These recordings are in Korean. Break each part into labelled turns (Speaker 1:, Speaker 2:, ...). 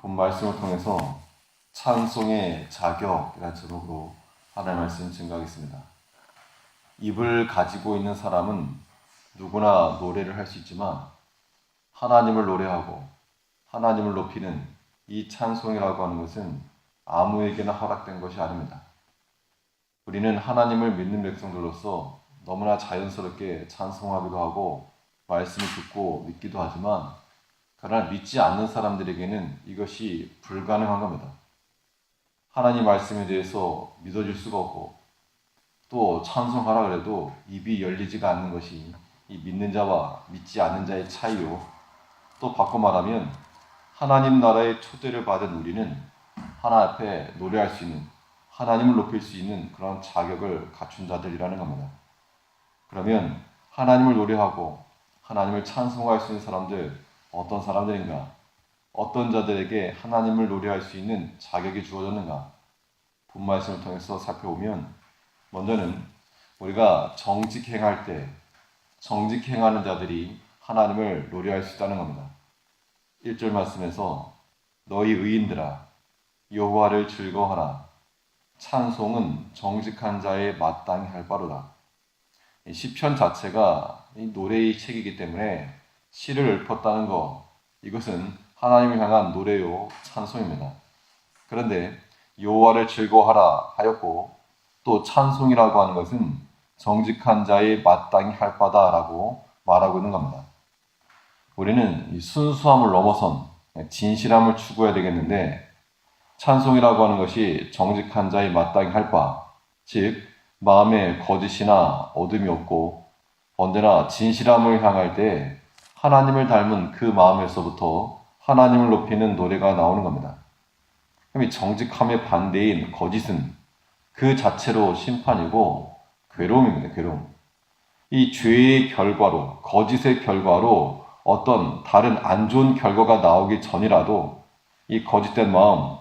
Speaker 1: 본 말씀을 통해서 찬송의 자격이라는 제목으로 하나님의 말씀 증거하겠습니다. 입을 가지고 있는 사람은 누구나 노래를 할 수 있지만 하나님을 노래하고 하나님을 높이는 이 찬송이라고 하는 것은 아무에게나 허락된 것이 아닙니다. 우리는 하나님을 믿는 백성들로서 너무나 자연스럽게 찬송하기도 하고 말씀을 듣고 믿기도 하지만 그러나 믿지 않는 사람들에게는 이것이 불가능한 겁니다. 하나님 말씀에 대해서 믿어줄 수가 없고 또 찬송하라 그래도 입이 열리지가 않는 것이 이 믿는 자와 믿지 않는 자의 차이요. 또 바꿔 말하면 하나님 나라의 초대를 받은 우리는 하나님 앞에 노래할 수 있는, 하나님을 높일 수 있는 그런 자격을 갖춘 자들이라는 겁니다. 그러면 하나님을 노래하고 하나님을 찬송할 수 있는 사람들, 어떤 사람들인가? 어떤 자들에게 하나님을 노래할 수 있는 자격이 주어졌는가? 본 말씀을 통해서 살펴보면 먼저는 우리가 정직행할 때 정직행하는 자들이 하나님을 노래할 수 있다는 겁니다. 1절 말씀에서 너희 의인들아 여호와를 즐거워하라. 찬송은 정직한 자의 마땅히 할 바로다. 이 시편 자체가 이 노래의 책이기 때문에 시를 읊었다는 것, 이것은 하나님을 향한 노래요 찬송입니다. 그런데 여호와를 즐거워하라 하였고 또 찬송이라고 하는 것은 정직한 자의 마땅히 할 바다라고 말하고 있는 겁니다. 우리는 이 순수함을 넘어선 진실함을 추구해야 되겠는데 찬송이라고 하는 것이 정직한 자의 마땅히 할 바, 즉 마음에 거짓이나 어둠이 없고 언제나 진실함을 향할 때 하나님을 닮은 그 마음에서부터 하나님을 높이는 노래가 나오는 겁니다. 그럼 이 정직함의 반대인 거짓은 그 자체로 심판이고 괴로움입니다. 괴로움. 이 죄의 결과로, 거짓의 결과로 어떤 다른 안 좋은 결과가 나오기 전이라도 이 거짓된 마음,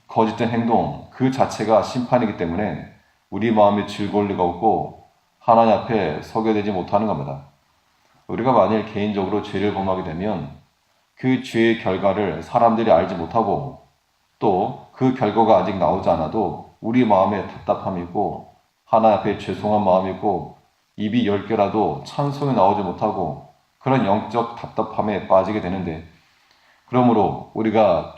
Speaker 1: 거짓된 행동 그 자체가 심판이기 때문에 우리 마음에 즐거울 리가 없고 하나님 앞에 서게 되지 못하는 겁니다. 우리가 만일 개인적으로 죄를 범하게 되면 그 죄의 결과를 사람들이 알지 못하고 또 그 결과가 아직 나오지 않아도 우리 마음에 답답함이 있고 하나님 앞에 죄송한 마음이 있고 입이 10개라도 찬송이 나오지 못하고 그런 영적 답답함에 빠지게 되는데 그러므로 우리가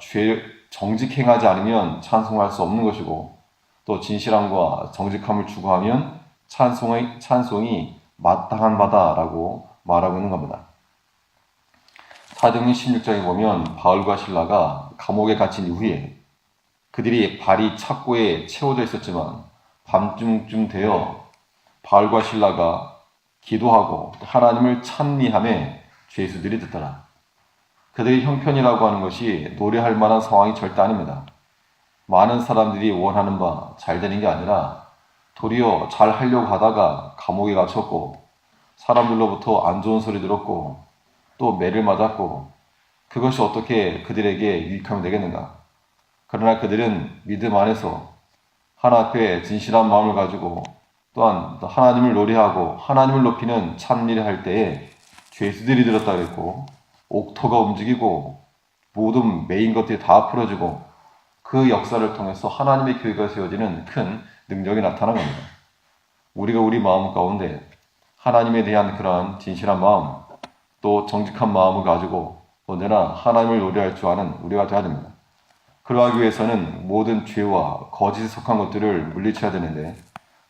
Speaker 1: 정직행하지 않으면 찬송할 수 없는 것이고 또 진실함과 정직함을 추구하면 찬송이 마땅한 바다라고 말하고 있는 겁니다. 사도행전 16장에 보면 바울과 실라가 감옥에 갇힌 이후에 그들이 발이 착고에 채워져 있었지만 밤중쯤 되어 바울과 실라가 기도하고 하나님을 찬미하며 죄수들이 듣더라. 그들의 형편이라고 하는 것이 노래할 만한 상황이 절대 아닙니다. 많은 사람들이 원하는 바 잘 되는 게 아니라 도리어 잘 하려고 하다가 감옥에 갇혔고 사람들로부터 안 좋은 소리 들었고 또 매를 맞았고 그것이 어떻게 그들에게 유익함이 되겠는가? 그러나 그들은 믿음 안에서 하나님 앞에 진실한 마음을 가지고 또한 하나님을 노래하고 하나님을 높이는 찬미를 할 때에 죄수들이 들었다 그랬고 옥토가 움직이고 모든 메인 것들이 다 풀어지고 그 역사를 통해서 하나님의 교회가 세워지는 큰 능력이 나타난 겁니다. 우리가 우리 마음 가운데 하나님에 대한 그러한 진실한 마음 또 정직한 마음을 가지고 언제나 하나님을 노래할 줄 아는 우리가 되어야 됩니다. 그러하기 위해서는 모든 죄와 거짓에 속한 것들을 물리쳐야 되는데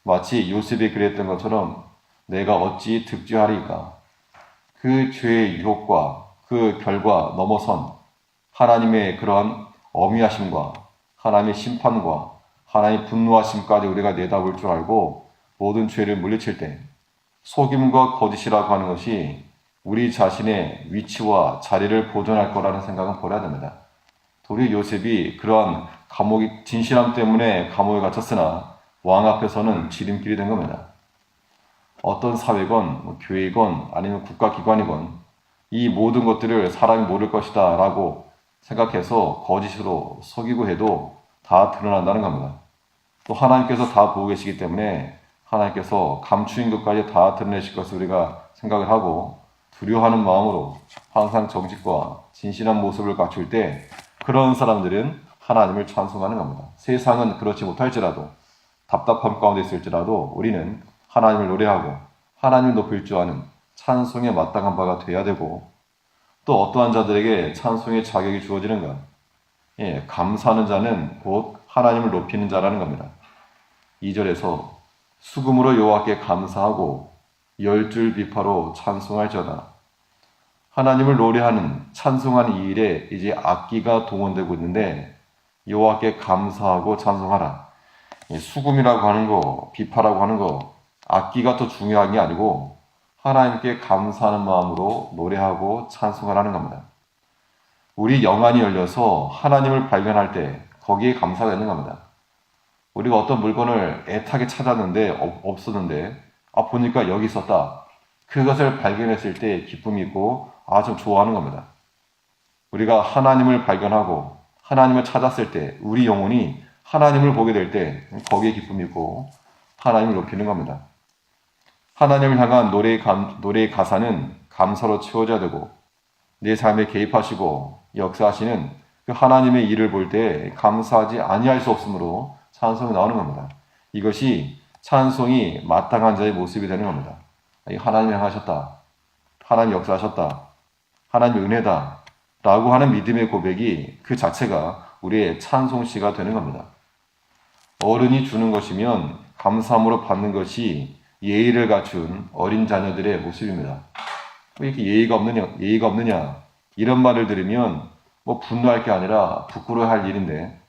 Speaker 1: 마치 요셉이 그랬던 것처럼 내가 어찌 득죄하리까? 그 죄의 유혹과 그 결과 넘어선 하나님의 그러한 어미하심과 하나님의 심판과 하나님의 분노하심까지 우리가 내다볼 줄 알고 모든 죄를 물리칠 때 속임과 거짓이라고 하는 것이 우리 자신의 위치와 자리를 보존할 거라는 생각은 버려야 됩니다. 도리 요셉이 그러한 진실함 때문에 감옥에 갇혔으나 왕 앞에서는 지름길이 된 겁니다. 어떤 사회건 교회건 아니면 국가기관이건 이 모든 것들을 사람이 모를 것이다 라고 생각해서 거짓으로 속이고 해도 다 드러난다는 겁니다. 또 하나님께서 다 보고 계시기 때문에 하나님께서 감추인 것까지 다 드러내실 것을 우리가 생각을 하고 두려워하는 마음으로 항상 정직과 진실한 모습을 갖출 때 그런 사람들은 하나님을 찬송하는 겁니다. 세상은 그렇지 못할지라도 답답함 가운데 있을지라도 우리는 하나님을 노래하고 하나님을 높일 줄 아는 찬송에 마땅한 바가 되어야 되고, 또 어떠한 자들에게 찬송의 자격이 주어지는가? 감사하는 자는 곧 하나님을 높이는 자라는 겁니다. 2절에서 수금으로 여호와께 감사하고 열줄 비파로 찬송할지어다. 하나님을 노래하는 찬송하는 이 일에 이제 악기가 동원되고 있는데 여호와께 감사하고 찬송하라. 수금이라고 하는 거, 비파라고 하는 거, 악기가 더 중요한 게 아니고 하나님께 감사하는 마음으로 노래하고 찬송하라는 겁니다. 우리 영안이 열려서 하나님을 발견할 때 거기에 감사가 있는 겁니다. 우리가 어떤 물건을 애타게 찾았는데 없었는데 보니까 여기 있었다. 그것을 발견했을 때 기쁨이 있고 좀 좋아하는 겁니다. 우리가 하나님을 발견하고 하나님을 찾았을 때 우리 영혼이 하나님을 보게 될 때 거기에 기쁨이 있고 하나님을 높이는 겁니다. 하나님을 향한 노래의 가사는 감사로 채워져야 되고, 내 삶에 개입하시고 역사하시는 그 하나님의 일을 볼 때 감사하지 아니할 수 없으므로 찬송이 나오는 겁니다. 이것이 찬송이 마땅한 자의 모습이 되는 겁니다. 하나님이 향하셨다, 하나님 역사하셨다, 하나님의 은혜다 라고 하는 믿음의 고백이 그 자체가 우리의 찬송시가 되는 겁니다. 어른이 주는 것이면 감사함으로 받는 것이 예의를 갖춘 어린 자녀들의 모습입니다. 왜 이렇게 예의가 없느냐 이런 말을 들으면 분노할 게 아니라 부끄러워할 일인데,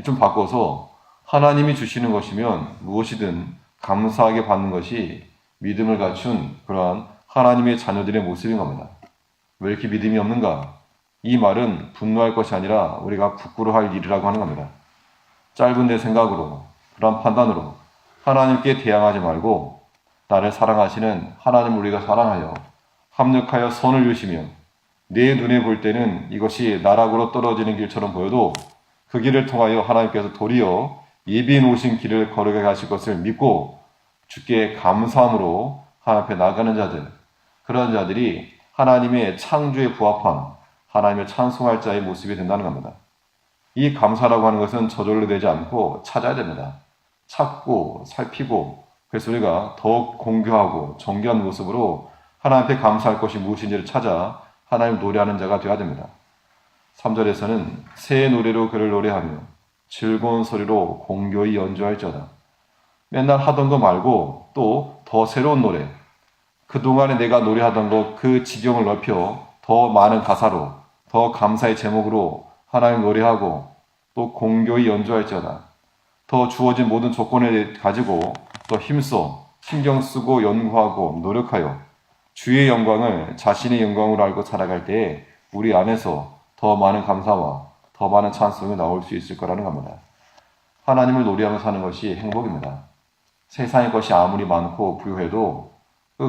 Speaker 1: 좀 바꿔서 하나님이 주시는 것이면 무엇이든 감사하게 받는 것이 믿음을 갖춘 그러한 하나님의 자녀들의 모습인 겁니다. 왜 이렇게 믿음이 없는가? 이 말은 분노할 것이 아니라 우리가 부끄러워할 일이라고 하는 겁니다. 짧은 내 생각으로, 그런 판단으로 하나님께 대항하지 말고 나를 사랑하시는 하나님을 우리가 사랑하여 합력하여 선을 주시며, 내 눈에 볼 때는 이것이 나락으로 떨어지는 길처럼 보여도 그 길을 통하여 하나님께서 도리어 예비해 놓으신 길을 걸어가게 하실 것을 믿고 주께 감사함으로 하나님 앞에 나가는 자들, 그런 자들이 하나님의 창조에 부합한 하나님을 찬송할 자의 모습이 된다는 겁니다. 이 감사라고 하는 것은 저절로 되지 않고 찾아야 됩니다. 찾고 살피고, 그래서 우리가 더욱 공교하고 정교한 모습으로 하나님 앞에 감사할 것이 무엇인지를 찾아 하나님 노래하는 자가 되어야 됩니다. 3절에서는 새 노래로 그를 노래하며 즐거운 소리로 공교히 연주할지어다. 맨날 하던 거 말고 또 더 새로운 노래, 그동안에 내가 노래하던 거 그 지경을 넓혀 더 많은 가사로, 더 감사의 제목으로 하나님 노래하고 또 공교히 연주할지어다. 더 주어진 모든 조건을 가지고 더 힘써 신경 쓰고 연구하고 노력하여 주의 영광을 자신의 영광으로 알고 살아갈 때에 우리 안에서 더 많은 감사와 더 많은 찬송이 나올 수 있을 거라는 겁니다. 하나님을 노래하며 사는 것이 행복입니다. 세상의 것이 아무리 많고 부유해도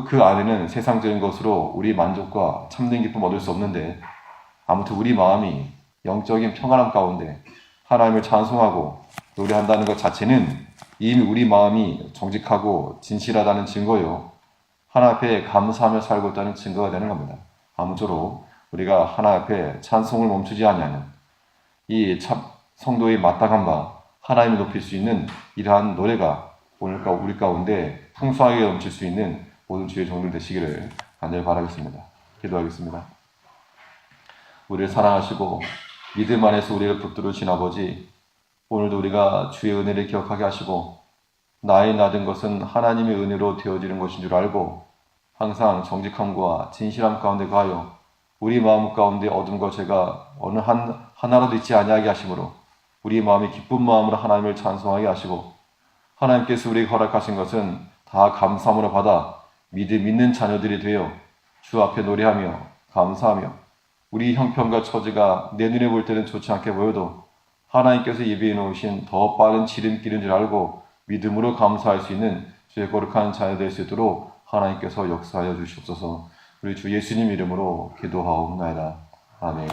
Speaker 1: 그 안에는 세상적인 것으로 우리 만족과 참된 기쁨 얻을 수 없는데, 아무튼 우리 마음이 영적인 평안함 가운데 하나님을 찬송하고 노래한다는 것 자체는 이미 우리 마음이 정직하고 진실하다는 증거요, 하나님 앞에 감사하며 살고 있다는 증거가 되는 겁니다. 아무쪼록 우리가 하나님 앞에 찬송을 멈추지 아니하는 이 성도의 마땅한 바 하나님을 높일 수 있는 이러한 노래가 오늘 우리 가운데 풍성하게 넘칠 수 있는 모든 주의 종들 되시기를 간절히 바라겠습니다. 기도하겠습니다. 우리를 사랑하시고 믿음 안에서 우리를 붙들으신 아버지, 오늘도 우리가 주의 은혜를 기억하게 하시고 나의 나된 것은 하나님의 은혜로 되어지는 것인 줄 알고 항상 정직함과 진실함 가운데 가하여 우리 마음 가운데 어둠과 죄가 어느 하나라도 있지 아니하게 하심으로 우리 마음이 기쁜 마음으로 하나님을 찬송하게 하시고, 하나님께서 우리에게 허락하신 것은 다 감사함으로 받아 믿음 있는 자녀들이 되어 주 앞에 노래하며 감사하며, 우리 형편과 처지가 내 눈에 볼 때는 좋지 않게 보여도 하나님께서 예비해 놓으신 더 빠른 지름길인 줄 알고 믿음으로 감사할 수 있는 주의 거룩한 자녀 될 수 있도록 하나님께서 역사하여 주시옵소서. 우리 주 예수님 이름으로 기도하옵나이다. 아멘.